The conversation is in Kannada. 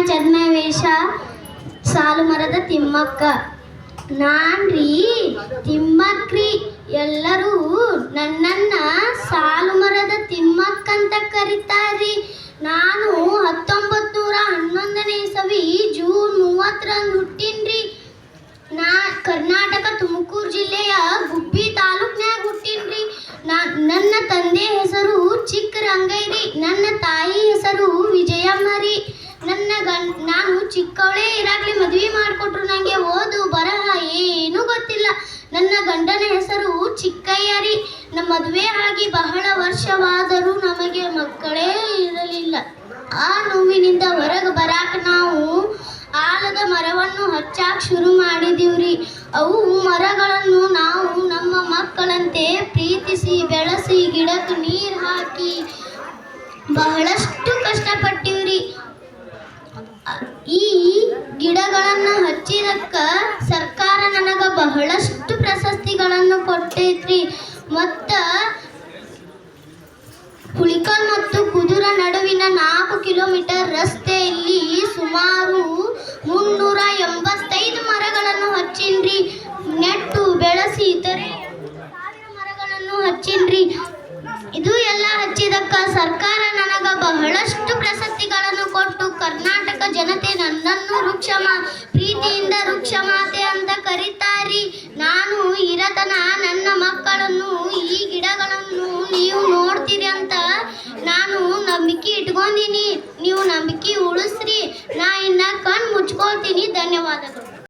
ಛದ್ಮವೇಷ ಸಾಲು ಮರದ ತಿಮ್ಮಕ್ಕ. ನಾನ್ರಿ ತಿಮ್ಮಕ್ರಿ. ಎಲ್ಲರೂ ನನ್ನನ್ನ ಸಾಲು ಮರದ ತಿಮ್ಮಕ್ಕಂತ ಕರೀತಾರ್ರಿ. ನಾನು 1911ನೇ ಇಸವಿ ಜೂನ್ 30ರಂದು ಹುಟ್ಟಿನ್ರಿ. ಕರ್ನಾಟಕ ತುಮಕೂರು ಜಿಲ್ಲೆಯ ಗುಬ್ಬಿ ತಾಲೂಕ್ನ್ಯಾಗ ಹುಟ್ಟಿನ್ರಿ. ನನ್ನ ತಂದೆ ಹೆಸರು ಚಿಕ್ಕರಂಗಯ್ಯರಿ. ನನ್ನ ತಾಯಿ ಹೆಸರು ವಿಜಯಮ್ಮ ರೀ. ನಾನು ಚಿಕ್ಕವಳೇ ಇರಾಗ್ಲಿ ಮದುವೆ ಮಾಡಿಕೊಟ್ರು. ನನಗೆ ಓದು ಬರಹ ಏನೂ ಗೊತ್ತಿಲ್ಲ. ನನ್ನ ಗಂಡನ ಹೆಸರು ಚಿಕ್ಕಯ್ಯ ರೀ. ನಮ್ಮ ಮದುವೆ ಆಗಿ ಬಹಳ ವರ್ಷವಾದರೂ ನಮಗೆ ಮಕ್ಕಳೇ ಇರಲಿಲ್ಲ. ಆ ನೋವಿನಿಂದ ಹೊರಗೆ ಬರಾಕ ನಾವು ಆಲದ ಮರವನ್ನು ಹಚ್ಚಾಕ್ ಶುರು ಮಾಡಿದೀವ್ರಿ. ಅವು ಮರಗಳನ್ನು ನಾವು ನಮ್ಮ ಮಕ್ಕಳಂತೆ ಪ್ರೀತಿಸಿ ಬೆಳೆಸಿ ಗಿಡಕ್ಕೆ ನೀರು ಹಾಕಿ ಬಹಳಷ್ಟು ಕಷ್ಟಪಟ್ಟಿವ್ರಿ. ಈ ಗಿಡಗಳನ್ನು ಹಚ್ಚಿದಕ್ಕ ಸರ್ಕಾರ ನನಗ ಬಹಳಷ್ಟು ಪ್ರಶಸ್ತಿಗಳನ್ನು ಕೊಟ್ಟೈತ್ರಿ. ಮತ್ತ ಹುಳಿಕಲ್ ಮತ್ತು ಕುದುರ ನಡುವಿನ 4 ಕಿಲೋಮೀಟರ್ ರಸ್ತೆಯಲ್ಲಿ ಸುಮಾರು 385 ಮರಗಳನ್ನು ಹಚ್ಚಿನ್ರಿ. ನೆಟ್ಟು ಬೆಳೆಸಿ ಇತರೆ 1000 ಮರಗಳನ್ನು ಹಚ್ಚಿನ್ರಿ. ಇದು ಎಲ್ಲ ಹಚ್ಚಿದಕ್ಕ ಸರ್ಕಾರ ನನಗ ಬಹಳಷ್ಟು ಪ್ರಶಸ್ತಿಗಳನ್ನು ಕೊಟ್ಟು ಕರ್ನಾಟಕ ಜನತೆ ನನ್ನನ್ನು ಪ್ರೀತಿಯಿಂದ ವೃಕ್ಷಮಾತೆ ಅಂತ ಕರೀತಾರಿ. ನಾನು ಇರತನ ನನ್ನ ಮಕ್ಕಳನ್ನು ಈ ಗಿಡಗಳನ್ನು ನೀವು ನೋಡ್ತೀರಿ ಅಂತ ನಾನು ನಂಬಿಕೆ ಇಟ್ಕೊಂಡಿನಿ. ನೀವು ನಂಬಿಕೆ ಉಳಿಸ್ರಿ. ನಾ ಇನ್ನ ಕಣ್ಣು ಮುಚ್ಕೊಳ್ತೀನಿ. ಧನ್ಯವಾದಗಳು.